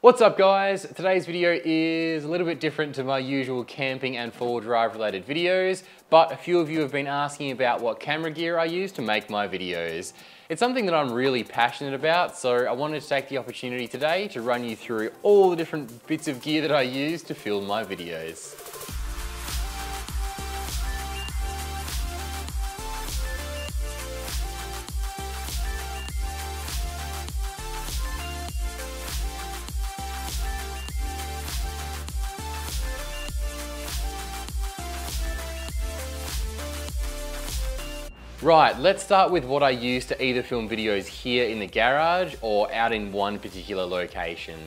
What's up guys? Today's video is a little bit different to my usual camping and four-wheel drive related videos, but a few of you have been asking about what camera gear I use to make my videos. It's something that I'm really passionate about, so I wanted to take the opportunity today to run you through all the different bits of gear that I use to film my videos. Right, let's start with what I use to either film videos here in the garage or out in one particular location.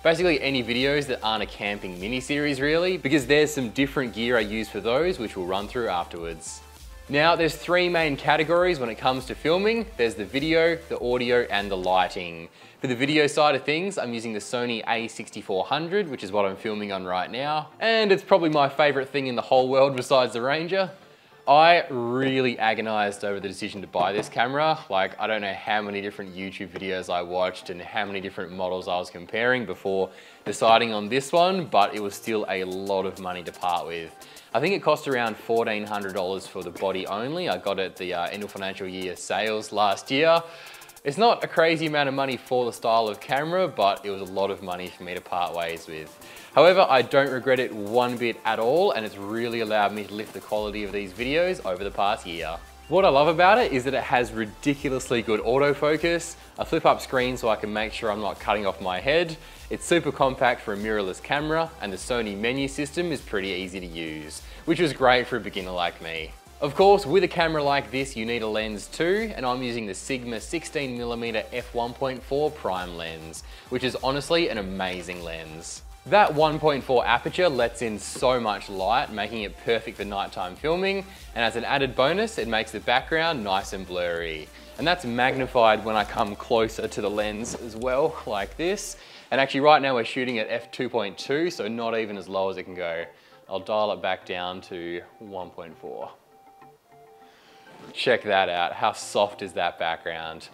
Basically any videos that aren't a camping mini-series really, because there's some different gear I use for those, which we'll run through afterwards. Now there's three main categories when it comes to filming. There's the video, the audio, and the lighting. For the video side of things, I'm using the Sony A6400, which is what I'm filming on right now. And it's probably my favorite thing in the whole world besides the Ranger. I really agonized over the decision to buy this camera. Like, I don't know how many different YouTube videos I watched and how many different models I was comparing before deciding on this one, but it was still a lot of money to part with. I think it cost around $1,400 for the body only. I got it at the end of financial year sales last year. It's not a crazy amount of money for the style of camera, but it was a lot of money for me to part ways with. However, I don't regret it one bit at all, and it's really allowed me to lift the quality of these videos over the past year. What I love about it is that it has ridiculously good autofocus, a flip up screen so I can make sure I'm not cutting off my head. It's super compact for a mirrorless camera, and the Sony menu system is pretty easy to use, which was great for a beginner like me. Of course, with a camera like this, you need a lens too, and I'm using the Sigma 16mm f1.4 prime lens, which is honestly an amazing lens. That 1.4 aperture lets in so much light, making it perfect for nighttime filming, and as an added bonus, it makes the background nice and blurry. And that's magnified when I come closer to the lens as well, like this. And actually right now we're shooting at f2.2, so not even as low as it can go. I'll dial it back down to 1.4. Check that out, how soft is that background?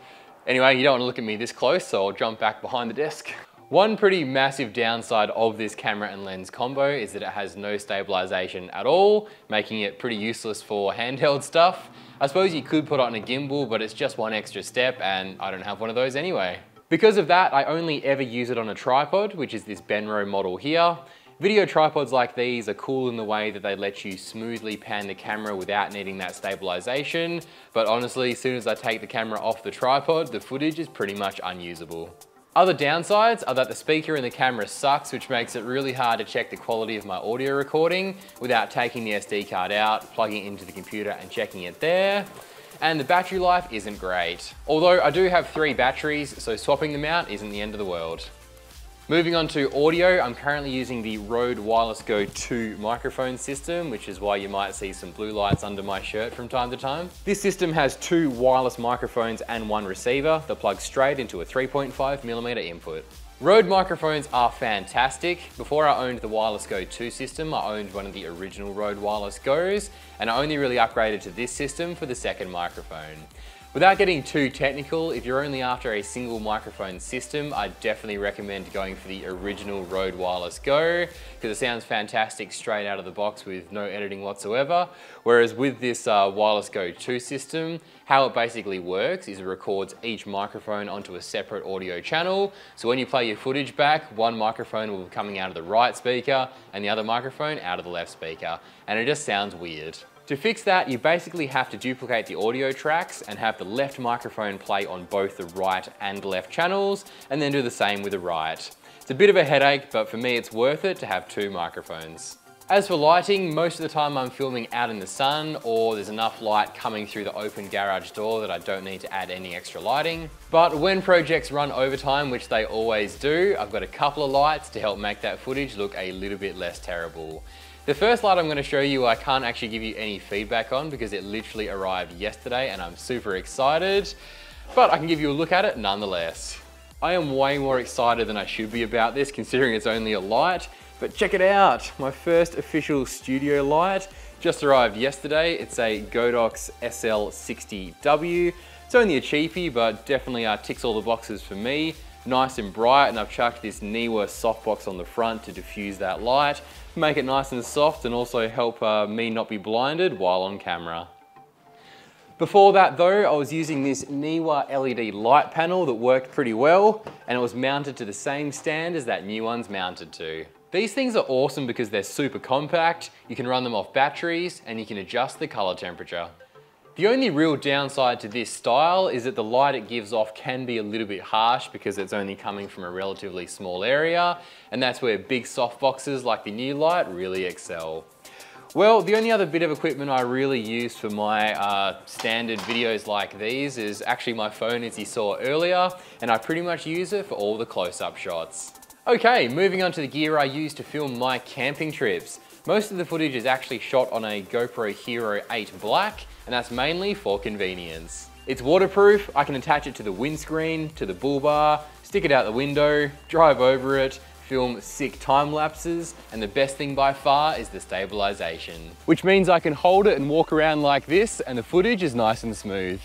Anyway, you don't want to look at me this close, so I'll jump back behind the desk. One pretty massive downside of this camera and lens combo is that it has no stabilization at all, making it pretty useless for handheld stuff. I suppose you could put it on a gimbal, but it's just one extra step and I don't have one of those anyway. Because of that, I only ever use it on a tripod, which is this Benro model here. Video tripods like these are cool in the way that they let you smoothly pan the camera without needing that stabilization, but honestly, as soon as I take the camera off the tripod, the footage is pretty much unusable. Other downsides are that the speaker in the camera sucks, which makes it really hard to check the quality of my audio recording without taking the SD card out, plugging it into the computer and checking it there. And the battery life isn't great. Although I do have 3 batteries, so swapping them out isn't the end of the world. Moving on to audio, I'm currently using the Rode Wireless Go 2 microphone system, which is why you might see some blue lights under my shirt from time to time. This system has 2 wireless microphones and 1 receiver that plugs straight into a 3.5mm input. Rode microphones are fantastic. Before I owned the Wireless Go 2 system, I owned one of the original Rode Wireless Go's, and I only really upgraded to this system for the second microphone. Without getting too technical, if you're only after a single microphone system, I definitely recommend going for the original Rode Wireless Go, because it sounds fantastic straight out of the box with no editing whatsoever. Whereas with this Wireless Go 2 system, how it basically works is it records each microphone onto a separate audio channel. So when you play your footage back, one microphone will be coming out of the right speaker and the other microphone out of the left speaker. And it just sounds weird. To fix that, you basically have to duplicate the audio tracks and have the left microphone play on both the right and left channels, and then do the same with the right. It's a bit of a headache, but for me it's worth it to have 2 microphones. As for lighting, most of the time I'm filming out in the sun, or there's enough light coming through the open garage door that I don't need to add any extra lighting. But when projects run overtime, which they always do, I've got a couple of lights to help make that footage look a little bit less terrible. The first light I'm going to show you, I can't actually give you any feedback on because it literally arrived yesterday and I'm super excited, but I can give you a look at it nonetheless. I am way more excited than I should be about this considering it's only a light, but check it out. My first official studio light just arrived yesterday. It's a Godox SL60W. It's only a cheapie, but definitely ticks all the boxes for me. nice and bright, and I've chucked this Neewer softbox on the front to diffuse that light, make it nice and soft, and also help me not be blinded while on camera. Before that though, I was using this Neewer LED light panel that worked pretty well, and it was mounted to the same stand as that new one's mounted to. These things are awesome because they're super compact, you can run them off batteries, and you can adjust the color temperature. The only real downside to this style is that the light it gives off can be a little bit harsh because it's only coming from a relatively small area, and that's where big softboxes like the new light really excel. Well, the only other bit of equipment I really use for my standard videos like these is actually my phone, as you saw earlier, and I pretty much use it for all the close-up shots. Okay, moving on to the gear I use to film my camping trips. Most of the footage is actually shot on a GoPro Hero 8 Black, and that's mainly for convenience. It's waterproof, I can attach it to the windscreen, to the bull bar, stick it out the window, drive over it, film sick time lapses, and the best thing by far is the stabilization. Which means I can hold it and walk around like this, and the footage is nice and smooth.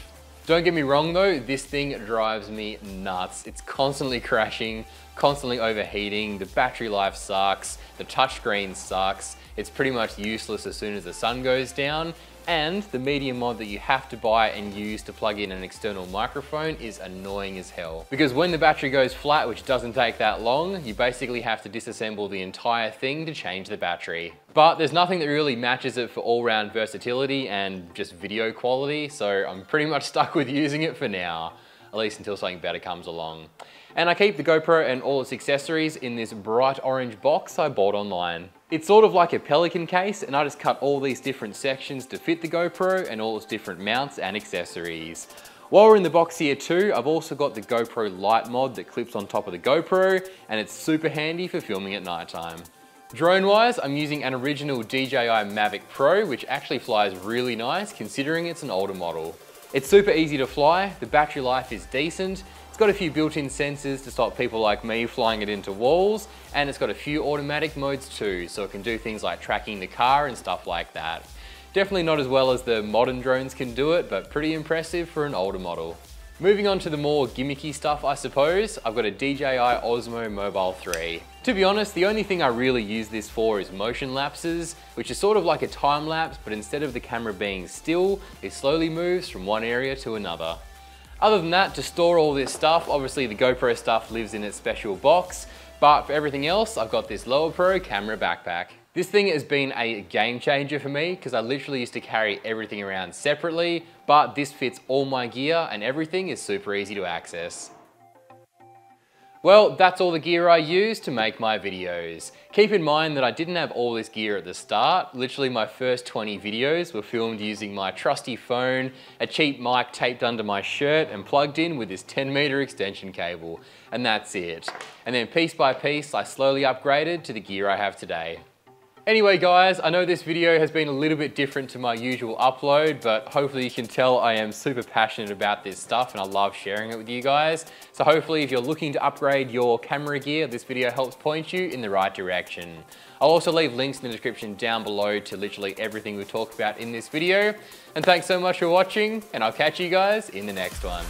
Don't get me wrong though, this thing drives me nuts. It's constantly crashing, constantly overheating, the battery life sucks, the touchscreen sucks, it's pretty much useless as soon as the sun goes down, and the media mod that you have to buy and use to plug in an external microphone is annoying as hell. Because when the battery goes flat, which doesn't take that long, you basically have to disassemble the entire thing to change the battery. But there's nothing that really matches it for all-round versatility and just video quality, so I'm pretty much stuck with using it for now, at least until something better comes along. And I keep the GoPro and all its accessories in this bright orange box I bought online. It's sort of like a Pelican case, and I just cut all these different sections to fit the GoPro and all its different mounts and accessories. While we're in the box here too, I've also got the GoPro Light mod that clips on top of the GoPro, and it's super handy for filming at nighttime. Drone-wise, I'm using an original DJI Mavic Pro, which actually flies really nice considering it's an older model. It's super easy to fly, the battery life is decent, it's got a few built-in sensors to stop people like me flying it into walls, and it's got a few automatic modes too, so it can do things like tracking the car and stuff like that. Definitely not as well as the modern drones can do it, but pretty impressive for an older model. Moving on to the more gimmicky stuff, I suppose, I've got a DJI Osmo Mobile 3. To be honest, the only thing I really use this for is motion lapses, which is sort of like a time lapse, but instead of the camera being still, it slowly moves from one area to another. Other than that, to store all this stuff, obviously the GoPro stuff lives in its special box, but for everything else, I've got this Lower Pro camera backpack. This thing has been a game changer for me because I literally used to carry everything around separately, but this fits all my gear and everything is super easy to access. Well, that's all the gear I use to make my videos. Keep in mind that I didn't have all this gear at the start. Literally my first 20 videos were filmed using my trusty phone, a cheap mic taped under my shirt and plugged in with this 10-meter extension cable. And that's it. And then piece by piece, I slowly upgraded to the gear I have today. Anyway guys, I know this video has been a little bit different to my usual upload, but hopefully you can tell I am super passionate about this stuff and I love sharing it with you guys. So hopefully if you're looking to upgrade your camera gear, this video helps point you in the right direction. I'll also leave links in the description down below to literally everything we talked about in this video. And thanks so much for watching, and I'll catch you guys in the next one.